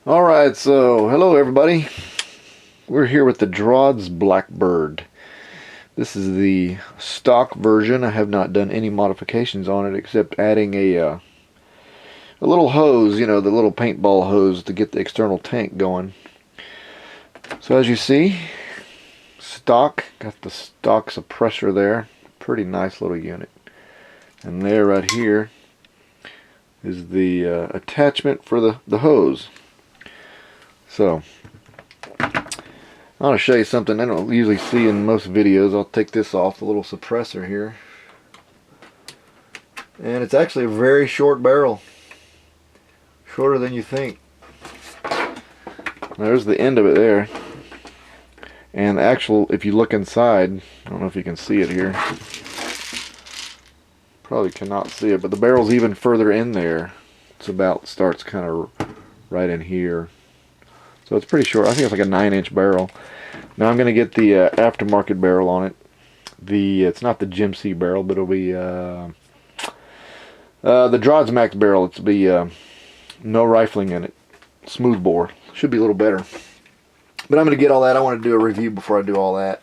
Alright, so hello everybody. We're here with the Drozd Blackbird. This is the stock version. I have not done any modifications on it except adding a little hose, you know, the little paintball hose to get the external tank going. So as you see, stock, got the stock suppressor there. Pretty nice little unit. And there right here is the attachment for the hose. So, I want to show you something I don't usually see in most videos. I'll take this off, the little suppressor here. And it's actually a very short barrel. Shorter than you think. There's the end of it there. And actual, if you look inside, I don't know if you can see it here. Probably cannot see it, but the barrel's even further in there. It's about, starts kind of right in here. So it's pretty short. I think it's like a 9-inch barrel. Now I'm going to get the aftermarket barrel on it. It's not the Gem C barrel, but it'll be the Drozd Max barrel. It'll be no rifling in it. Smooth bore. Should be a little better. But I'm going to get all that. I want to do a review before I do all that.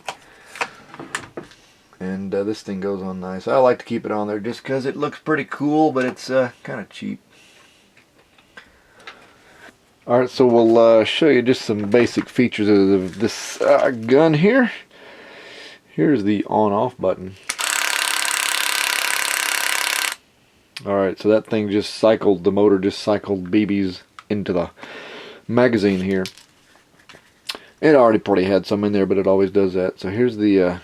And this thing goes on nice. I like to keep it on there just because it looks pretty cool, but it's kind of cheap. Alright, so we'll show you just some basic features of this gun here. Here's the on-off button. Alright, so that thing just cycled, the motor just cycled BBs into the magazine here. It already probably had some in there, but it always does that. So here's the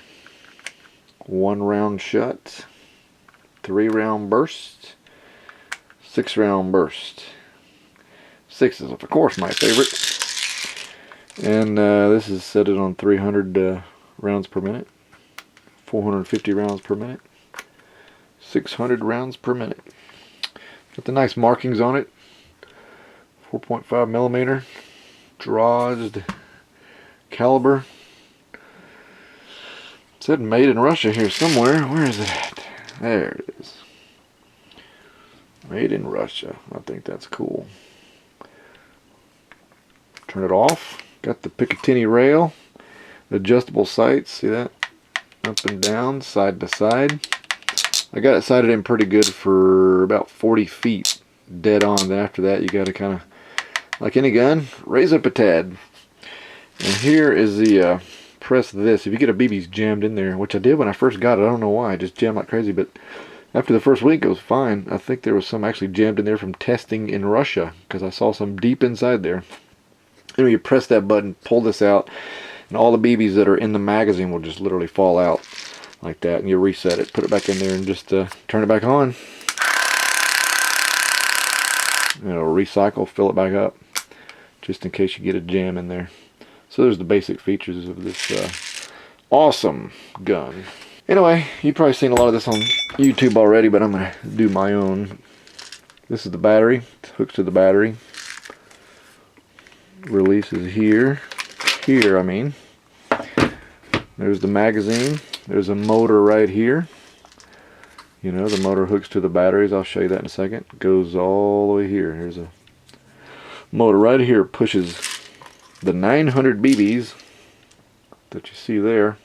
1-round shot, 3-round burst, 6-round burst. 6 is, of course, my favorite. And this is set it on 300 rounds per minute, 450 rounds per minute, 600 rounds per minute. Got the nice markings on it. 4.5 millimeter Drozd caliber. It said made in Russia here somewhere. Where is it at? There it is. Made in Russia. I think that's cool. Turn it off. Got the Picatinny rail, adjustable sights. See that? Up and down, side to side. I got it sighted in pretty good for about 40 feet, dead on. Then after that, you got to kind of, like any gun, raise up a tad. And here is the press this. If you get a BB's jammed in there, which I did when I first got it, I don't know why, I just jammed like crazy. But after the first week, it was fine. I think there was some actually jammed in there from testing in Russia because I saw some deep inside there. Anyway, you press that button, pull this out, and all the BBs that are in the magazine will just literally fall out like that. And you reset it, put it back in there, and just turn it back on. And it'll recycle, fill it back up, just in case you get a jam in there. So there's the basic features of this awesome gun. Anyway, you've probably seen a lot of this on YouTube already, but I'm going to do my own. This is the battery. It hooks to the battery. Releases here. Here, I mean. There's the magazine. There's a motor right here. You know, the motor hooks to the batteries. I'll show you that in a second. Goes all the way here. Here's a motor right here. Pushes the 900 BBs that you see there.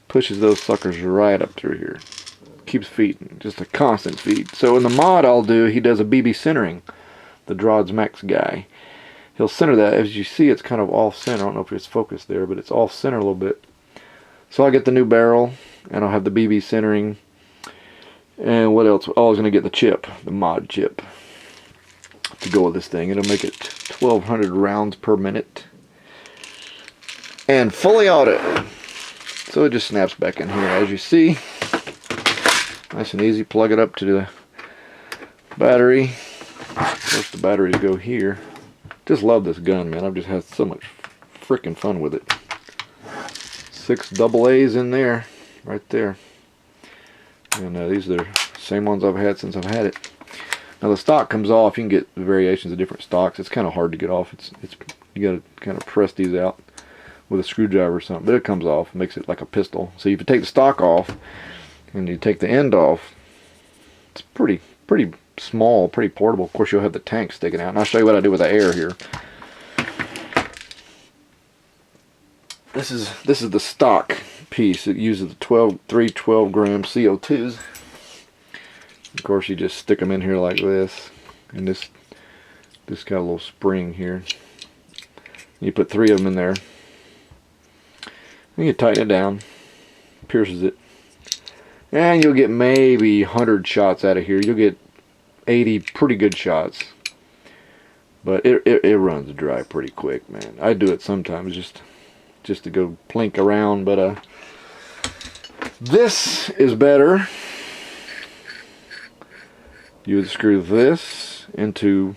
Pushes those suckers right up through here. Keeps feeding. Just a constant feed. So in the mod I'll do, he does a BB centering. The Drozd Max guy. He'll center that. As you see, it's kind of off center. I don't know if it's focused there, but it's off center a little bit. So I'll get the new barrel, and I'll have the BB centering. And what else? Oh, I was going to get the chip, the mod chip, to go with this thing. It'll make it 1,200 rounds per minute. And fully auto. So it just snaps back in here. As you see, nice and easy. Plug it up to the battery. Of course, the batteries go here. Just love this gun, man. I've just had so much freaking fun with it. 6 AA's in there, right there. And these are the same ones I've had since I've had it. Now the stock comes off. You can get variations of different stocks. It's kind of hard to get off. You got to kind of press these out with a screwdriver or something. But it comes off. Makes it like a pistol. So if you take the stock off and you take the end off, it's pretty small, pretty portable. Of course, you'll have the tank sticking out. And I'll show you what I do with the air here. This is the stock piece. It uses the 3 12-gram CO2s. Of course, you just stick them in here like this, and this got a little spring here. You put 3 of them in there. And you tighten it down, pierces it, and you'll get maybe 100 shots out of here. You'll get 80 pretty good shots, but it runs dry pretty quick, man. I do it sometimes just to go plink around, but this is better. You would screw this into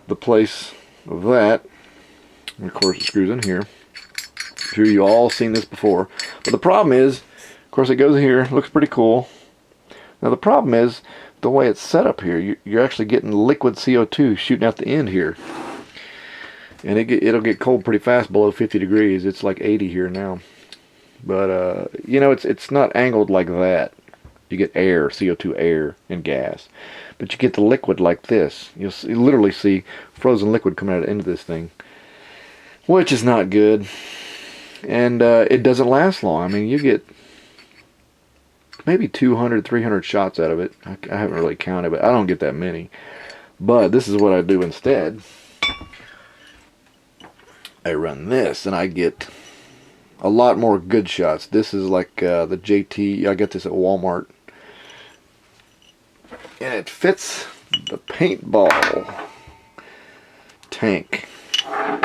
the place of that, and of course it screws in here. I'm sure you all seen this before, but the problem is, of course, it goes here. Looks pretty cool. Now the problem is the way it's set up here. You're actually getting liquid CO2 shooting out the end here, and it'll get cold pretty fast below 50 degrees. It's like 80 here now, but you know, it's not angled like that. You get air, CO2 air, and gas, but you get the liquid like this. You'll literally see frozen liquid coming out of the end of this thing, which is not good, and it doesn't last long. I mean, you get maybe 200, 300 shots out of it. I haven't really counted, but I don't get that many. But this is what I do instead. I run this, and I get a lot more good shots. This is like the JT. I got this at Walmart, and it fits the paintball tank.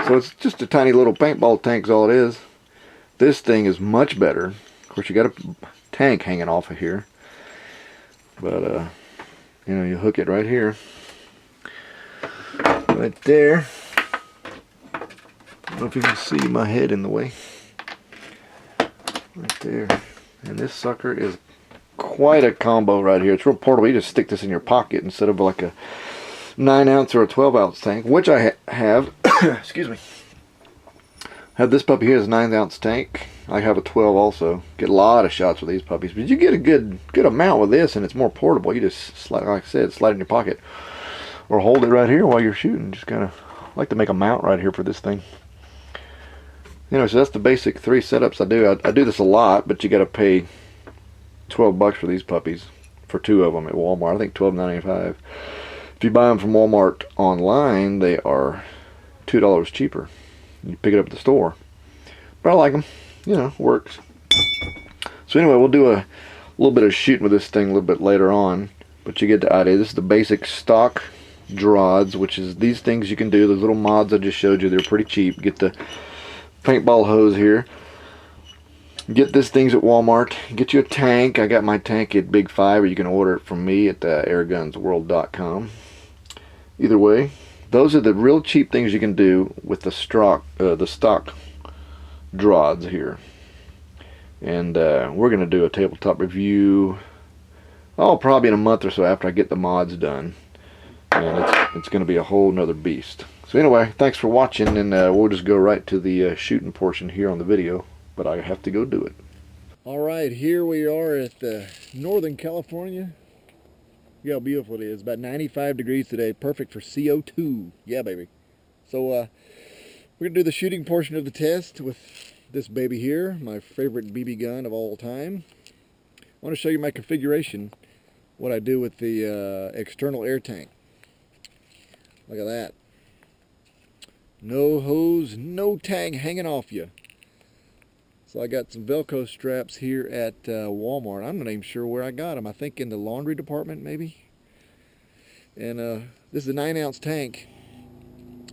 So it's just a tiny little paintball tank is all it is. This thing is much better. Of course, you got a tank hanging off of here, but you know, you hook it right here, right there. I don't know if you can see my head in the way. Right there. And this sucker is quite a combo right here. It's real portable. You just stick this in your pocket instead of like a 9-ounce or a 12-ounce tank, which I have. Excuse me. Have this puppy here is a 9-ounce tank. I have a 12 also. Get a lot of shots with these puppies, but you get a good amount with this, and it's more portable. You just slide, like I said, slide it in your pocket or hold it right here while you're shooting. Just kind of like to make a mount right here for this thing. You know, so that's the basic 3 setups I do. I do this a lot, but you got to pay $12 for these puppies for 2 of them at Walmart. I think $12.95. If you buy them from Walmart online, they are $2 cheaper. You pick it up at the store. But I like them. You know, works. So anyway, we'll do a little bit of shooting with this thing a little bit later on. But you get the idea. This is the basic stock Drozds, which is these things you can do. Those little mods I just showed you, they're pretty cheap. Get the paintball hose here. Get these things at Walmart. Get you a tank. I got my tank at Big 5, or you can order it from me at AirgunsWorld.com. Either way, those are the real cheap things you can do with the stock Drozds here. And we're going to do a tabletop review, probably in a month or so after I get the mods done. And it's going to be a whole nother beast. So anyway, thanks for watching, and we'll just go right to the shooting portion here on the video. But I have to go do it. All right, here we are at Northern California. Look how beautiful it is. About 95 degrees today. Perfect for CO2. Yeah, baby. So we're going to do the shooting portion of the test with this baby here, my favorite BB gun of all time. I want to show you my configuration, what I do with the external air tank. Look at that. No hose, no tag hanging off you. So I got some Velcro straps here at Walmart. I'm not even sure where I got them. I think in the laundry department, maybe. And this is a 9-ounce tank.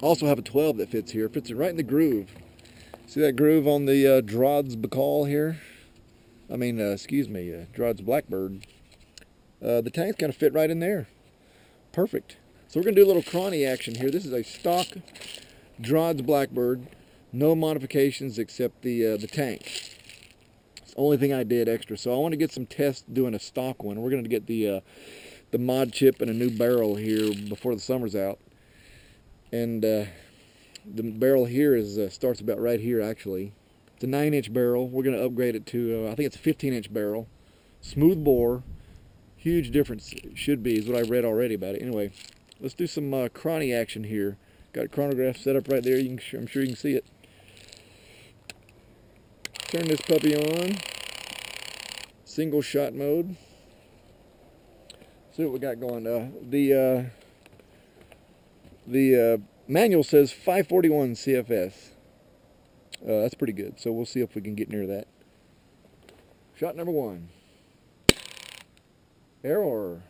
Also have a 12 that fits here. Fits it right in the groove. See that groove on the Drozd Baikal here? Drozd Blackbird. The tank's kind of fit right in there. Perfect. So we're going to do a little chrony action here. This is a stock Drozd Blackbird. No modifications except the tank. It's the only thing I did extra. So I want to get some tests doing a stock one. We're going to get the mod chip and a new barrel here before the summer's out. And the barrel here starts about right here actually. It's a 9-inch barrel. We're going to upgrade it to I think it's a 15-inch barrel. Smooth bore, Huge difference should be, is what I read already about it. Anyway, let's do some chrony action here. Got chronograph set up right there. I'm sure you can see it. Turn this puppy on. Single shot mode. See what we got going. The manual says 541 CFS. That's pretty good. So we'll see if we can get near that. Shot number 1. Error.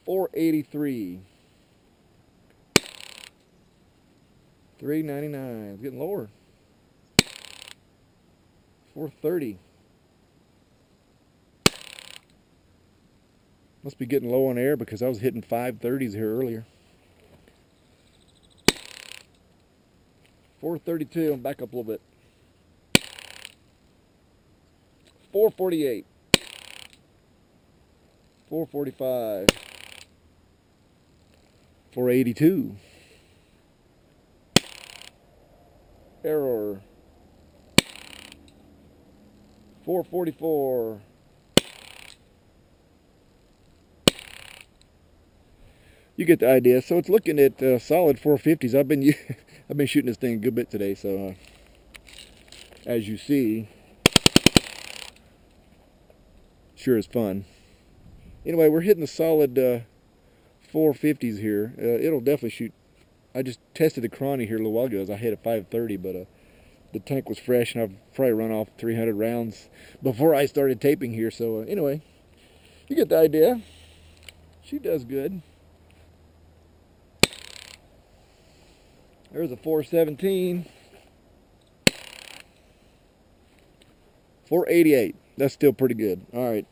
483. 399. It's getting lower. 430. Must be getting low on air because I was hitting 530s here earlier. 432. I'm back up a little bit. 448. 445. 482. Error. 444. You get the idea. So it's looking at solid 450s. I've been shooting this thing a good bit today. So as you see, sure is fun. Anyway, we're hitting the solid 450s here. It'll definitely shoot. I just tested the chrony here a little while ago as I hit a 530, but the tank was fresh and I've probably run off 300 rounds before I started taping here. So anyway, you get the idea. She does good. There's a 417. 488. That's still pretty good. All right.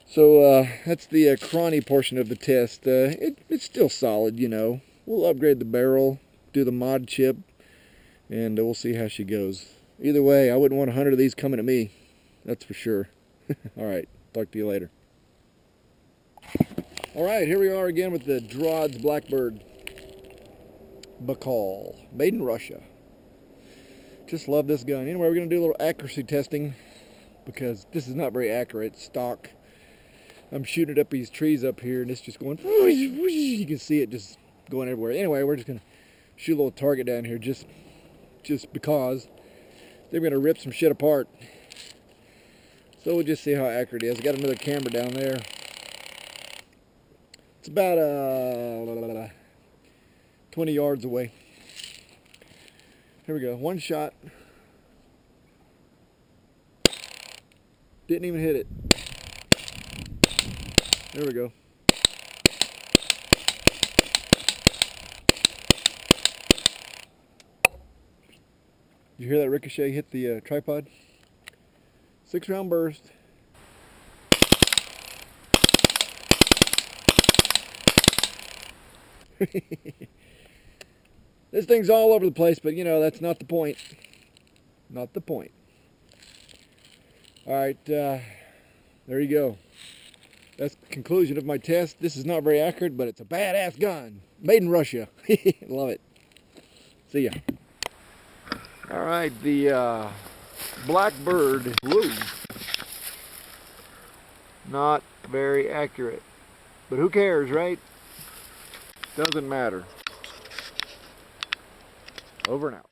So that's the chrony portion of the test. It's still solid, you know. We'll upgrade the barrel, do the mod chip, and we'll see how she goes. Either way, I wouldn't want 100 of these coming at me. That's for sure. All right. Talk to you later. All right. Here we are again with the Drozd Blackbird. Baikal. Made in Russia. Just love this gun. Anyway, we're going to do a little accuracy testing because this is not very accurate. Stock. I'm shooting it up these trees up here, and it's just going. You can see it just going everywhere. Anyway, we're just gonna shoot a little target down here, just because they're gonna rip some shit apart. So we'll just see how accurate it is. I got another camera down there. It's about 20 yards away. Here we go. One shot. Didn't even hit it. There we go. Did you hear that ricochet hit the tripod? 6-round burst. This thing's all over the place, but you know, that's not the point. Not the point. All right, there you go. That's the conclusion of my test. This is not very accurate, but it's a badass gun. Made in Russia. Love it. See ya. All right, the Blackbird. Whoa. Not very accurate. But who cares, right? Doesn't matter. Over and out.